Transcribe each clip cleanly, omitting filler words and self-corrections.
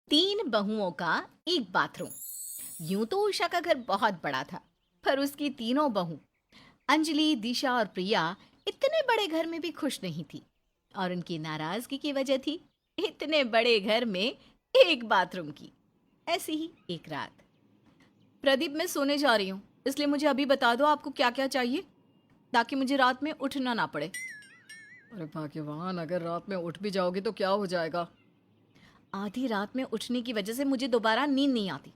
तीन बहुओं का एक बाथरूम। यूं तो उषा का घर बहुत बड़ा था, पर उसकी तीनों बहू अंजलि, दिशा और प्रिया इतने बड़े घर में भी खुश नहीं थी। और उनकी नाराजगी की वजह थी इतने बड़े घर में एक बाथरूम की। ऐसी ही एक रात, प्रदीप, मैं सोने जा रही हूँ, इसलिए मुझे अभी बता दो आपको क्या क्या चाहिए, ताकि मुझे रात में उठना ना पड़े। अरे भाग्यवान, अगर रात में उठ भी जाओगी तो क्या हो जाएगा? आधी रात में उठने की वजह से मुझे दोबारा नींद नहीं आती,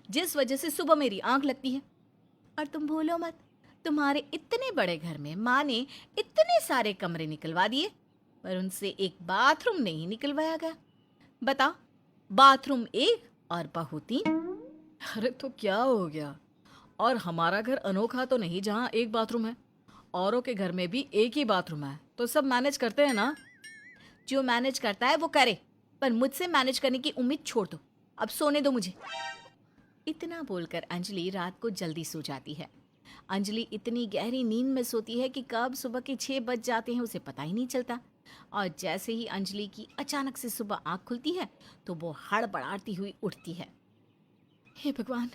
जिस वजह से सुबह मेरी आंख लगती है। और तुम भूलो मत, तुम्हारे इतने बड़े घर में माँ ने इतने सारे कमरे निकलवा दिए, पर उनसे एक बाथरूम नहीं निकलवाया गया। बता, बाथरूम एक और बहू तीन। अरे तो क्या हो गया? और हमारा घर अनोखा तो नहीं जहाँ एक बाथरूम है। औरों के घर में भी एक ही बाथरूम है, तो सब मैनेज करते हैं ना। जो मैनेज करता है वो करे, पर मुझसे मैनेज करने की उम्मीद छोड़ दो। अब सोने दो मुझे। इतना बोलकर अंजलि रात को जल्दी सो जाती है। अंजलि इतनी गहरी नींद में सोती है कि कब सुबह के 6 बज जाते हैं उसे पता ही नहीं चलता। और जैसे ही अंजलि की अचानक से सुबह आंख खुलती है तो वो हड़बड़ाती हुई उठती है। हे भगवान,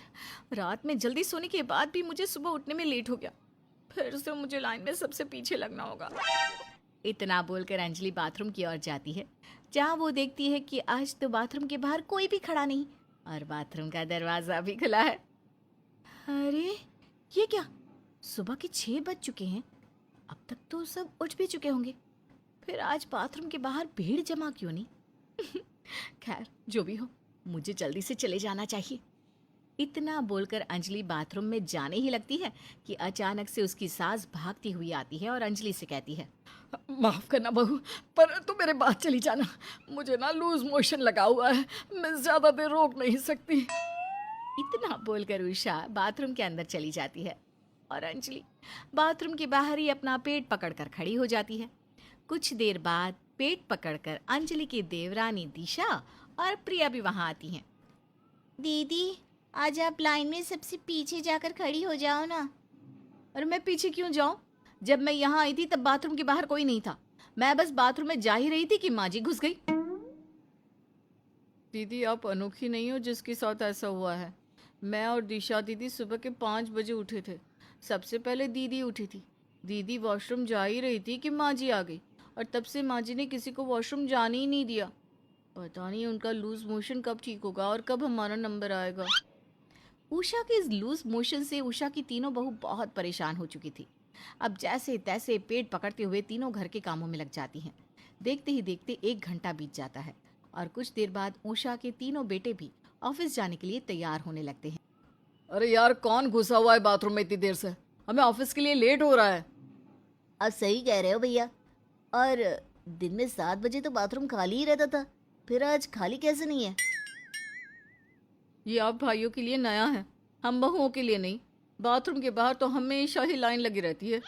रात में जल्दी सोने के बाद भी मुझे सुबह उठने में लेट हो गया। फिर से मुझे लाइन में सबसे पीछे लगना होगा। इतना बोलकर अंजलि बाथरूम की ओर जाती है, जहाँ वो देखती है कि आज तो बाथरूम के बाहर कोई भी खड़ा नहीं और बाथरूम का दरवाजा भी खुला है। अरे, ये क्या? सुबह के 6 बज चुके हैं। अब तक तो सब उठ भी चुके होंगे, फिर आज बाथरूम के बाहर भीड़ जमा क्यों नहीं? खैर, जो भी हो, मुझे जल्दी से चले जाना चाहिए। इतना बोलकर अंजलि बाथरूम में जाने ही लगती है कि अचानक से उसकी सास भागती हुई आती है और अंजलि से कहती है, माफ करना बहू, पर तू मेरे बाद चली जाना। मुझे ना लूज मोशन लगा हुआ है, मैं ज्यादा देर रोक नहीं सकती। इतना बोलकर उषा बाथरूम के अंदर चली जाती है और अंजलि बाथरूम के बाहर ही अपना पेट पकड़कर खड़ी हो जाती है। कुछ देर बाद पेट पकड़कर अंजलि की देवरानी दिशा और प्रिया भी वहां आती हैं। दीदी, आज आप लाइन में सबसे पीछे जाकर खड़ी हो जाओ ना। और मैं पीछे क्यों जाऊं? जब मैं यहाँ आई थी तब बाथरूम के बाहर कोई नहीं था। मैं बस बाथरूम में जा ही रही थी कि माँ जी घुस गई। दीदी, आप अनोखी नहीं हो जिसके साथ ऐसा हुआ है। मैं और दिशा दीदी सुबह के 5 बजे उठे थे। सबसे पहले दीदी उठी थी। दीदी वॉशरूम जा ही रही थी कि माँ जी आ गई, और तब से माँ जी ने किसी को वॉशरूम जाने ही नहीं दिया। पता नहीं उनका लूज मोशन कब ठीक होगा और कब हमारा नंबर आएगा। उषा के इस लूज मोशन से उषा की तीनों बहू बहुत परेशान हो चुकी थी। अब जैसे तैसे पेट पकड़ते हुए तीनों घर के कामों में लग जाती हैं। देखते ही देखते 1 घंटा बीत जाता है और कुछ देर बाद उषा के तीनों बेटे भी ऑफिस जाने के लिए तैयार होने लगते हैं। अरे यार, कौन घुसा हुआ है बाथरूम में इतनी देर से? हमें ऑफिस के लिए लेट हो रहा है। आप सही कह रहे हो भैया। और दिन में 7 बजे तो बाथरूम खाली ही रहता था, फिर आज खाली कैसे नहीं है? ये आप भाइयों के लिए नया है, हम बहुओं के लिए नहीं। बाथरूम के बाहर तो हमेशा ही लाइन लगी रहती है।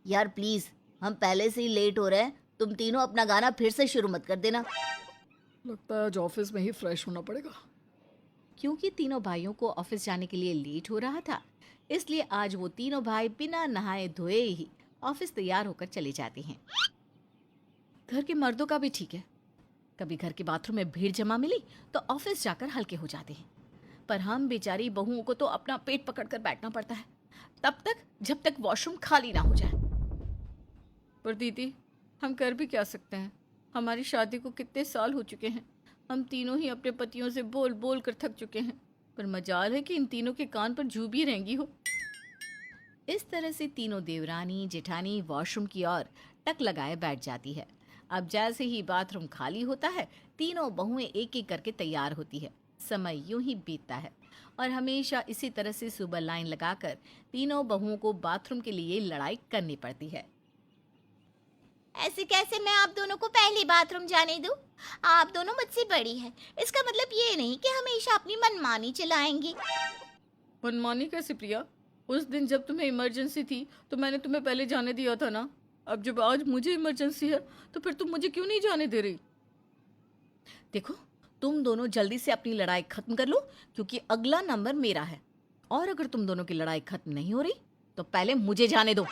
यार प्लीज, हम पहले से ही लेट हो रहे हैं, तुम तीनों अपना गाना फिर से शुरू मत कर देना। लगता है आज ऑफिस में ही फ्रेश होना पड़ेगा। क्योंकि तीनों भाइयों को ऑफिस जाने के लिए लेट हो रहा था, इसलिए आज वो तीनों भाई बिना नहाए धोए ही ऑफिस तैयार होकर चले जाते हैं। घर के मर्दों का भी ठीक है, कभी घर के बाथरूम में भीड़ जमा मिली तो ऑफिस जाकर हल्के हो जाते हैं, पर हम बेचारी बहुओं को तो अपना पेट पकड़कर बैठना पड़ता है, तब तक जब तक वॉशरूम खाली ना हो जाए। पर दीदी, हम कर भी क्या सकते हैं? हमारी शादी को कितने साल हो चुके हैं। हम तीनों ही अपने पतियों से बोल बोल कर थक चुके हैं, पर मजाल है कि इन तीनों के कान पर जू भी रहेंगी हो। इस तरह से तीनों देवरानी जेठानी वॉशरूम की ओर टक लगाए बैठ जाती है। अब जैसे ही बाथरूम खाली होता है, तीनों बहुएं एक एक करके तैयार होती है। समय यूं ही बीतता है और हमेशा इसी तरह से सुबह लाइन लगाकर तीनों बहुओं को बाथरूम के लिए लड़ाई करनी पड़ती है। ऐसे कैसे मैं आप दोनों को पहले बाथरूम जाने दूं? आप दोनों मुझसे बड़ी हैं। इसका मतलब ये नहीं कि हमेशा अपनी मनमानी चलाएंगी। मनमानी कैसे प्रिया? उस दिन जब तुम्हें इमरजेंसी थी तो मैंने तुम्हें पहले जाने दिया था ना। अब जब आज मुझे इमरजेंसी है तो फिर तुम मुझे क्यों नहीं जाने दे रही? देखो, तुम दोनों जल्दी से अपनी लड़ाई खत्म कर लो, क्योंकि अगला नंबर मेरा है। और अगर तुम दोनों की लड़ाई खत्म नहीं हो रही तो पहले मुझे जाने दो।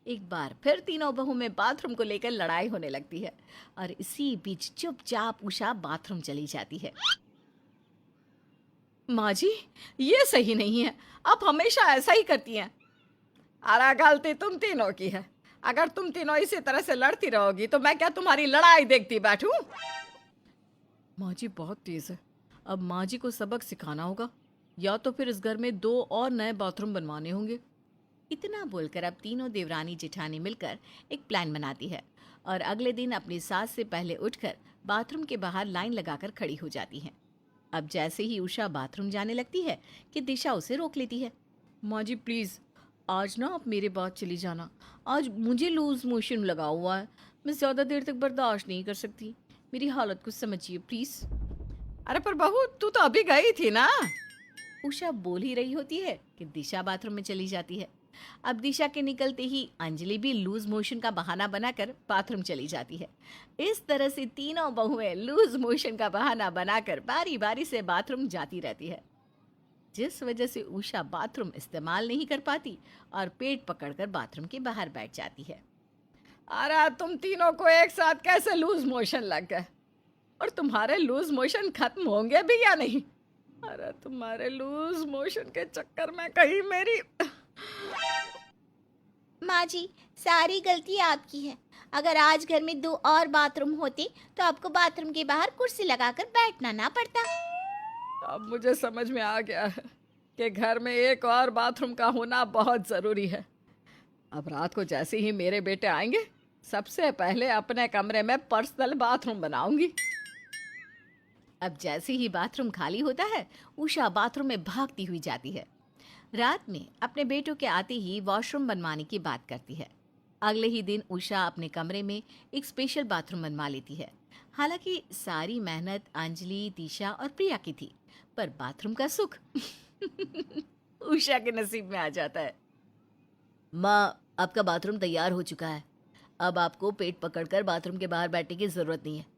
एक बार फिर तीनों बहू में बाथरूम को लेकर लड़ाई होने लगती है और इसी बीच चुपचाप उषा बाथरूम चली जाती है। माँ जी, ये सही नहीं है, आप हमेशा ऐसा ही करती हैं। अरे गलती तुम तीनों की है। अगर तुम तीनों इसी तरह से लड़ती रहोगी तो मैं क्या तुम्हारी लड़ाई देखती बैठूं? माँ जी बहुत तेज है, अब माँ जी को सबक सिखाना होगा, या तो फिर इस घर में 2 और नए बाथरूम बनवाने होंगे। इतना बोलकर अब तीनों देवरानी जेठानी मिलकर एक प्लान बनाती है और अगले दिन अपनी सास से पहले उठकर बाथरूम के बाहर लाइन लगाकर खड़ी हो जाती है। अब जैसे ही उषा बाथरूम जाने लगती है कि दिशा उसे रोक लेती है। माँ जी प्लीज़, आज ना आप मेरे बाद चली जाना, आज मुझे लूज मोशन लगा हुआ है, मैं ज़्यादा देर तक बर्दाश्त नहीं कर सकती, मेरी हालत को समझिए प्लीज़। अरे पर बहू, तू तो अभी गई थी ना। उषा बोल ही रही होती है कि दिशा बाथरूम में चली जाती है। अब दिशा के निकलते ही अंजलि भी लूज मोशन का बहाना बनाकर बाथरूम चली जाती है। इस तरह से तीनों बहुएं लूज मोशन का बहाना बनाकर बारी बारी से बाथरूम जाती रहती है, जिस वजह से उषा बाथरूम इस्तेमाल नहीं कर पाती और पेट पकड़कर बाथरूम के बाहर बैठ जाती है। अरे तुम तीनों को एक साथ कैसे लूज मोशन लग गए? और तुम्हारे लूज मोशन खत्म होंगे भी या नहीं? अरे तुम्हारे लूज मोशन के चक्कर में कहीं मेरी। माँ जी, सारी गलती आपकी है। अगर आज घर में 2 और बाथरूम होते तो आपको बाथरूम के बाहर कुर्सी लगाकर बैठना ना पड़ता। अब मुझे समझ में आ गया है कि घर में एक और बाथरूम का होना बहुत ज़रूरी है। अब रात को जैसे ही मेरे बेटे आएंगे, सबसे पहले अपने कमरे में पर्सनल बाथरूम बनाऊंगी। अब जैसे ही बाथरूम खाली होता है, उषा बाथरूम में भागती हुई जाती है। रात में अपने बेटों के आते ही वॉशरूम बनवाने की बात करती है। अगले ही दिन उषा अपने कमरे में एक स्पेशल बाथरूम बनवा लेती है। हालांकि सारी मेहनत अंजलि, दिशा और प्रिया की थी, पर बाथरूम का सुख उषा के नसीब में आ जाता है। माँ, आपका बाथरूम तैयार हो चुका है। अब आपको पेट पकड़कर बाथरूम के बाहर बैठने की ज़रूरत नहीं है।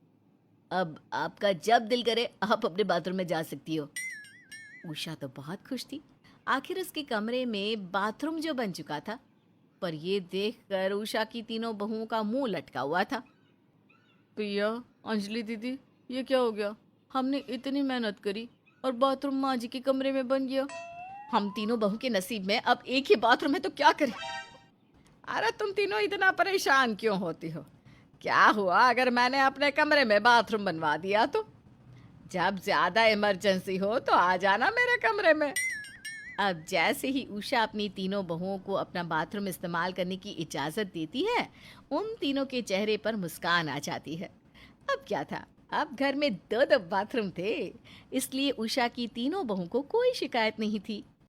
अब आपका जब दिल करे आप अपने बाथरूम में जा सकती हो। उषा तो बहुत खुश थी, आखिर उसके कमरे में बाथरूम जो बन चुका था। पर ये देखकर उषा की तीनों बहुओं का मुंह लटका हुआ था। प्रिया, अंजलि दीदी, ये क्या हो गया? हमने इतनी मेहनत करी और बाथरूम माँ जी के कमरे में बन गया। हम तीनों बहू के नसीब में अब एक ही बाथरूम है तो क्या करें? अरे तुम तीनों इतना परेशान क्यों होती हो? क्या हुआ अगर मैंने अपने कमरे में बाथरूम बनवा दिया तो? जब ज्यादा इमरजेंसी हो तो आ जाना मेरे कमरे में। अब जैसे ही उषा अपनी तीनों बहुओं को अपना बाथरूम इस्तेमाल करने की इजाज़त देती है, उन तीनों के चेहरे पर मुस्कान आ जाती है। अब क्या था, अब घर में 2 बाथरूम थे, इसलिए उषा की तीनों बहुओं को कोई शिकायत नहीं थी।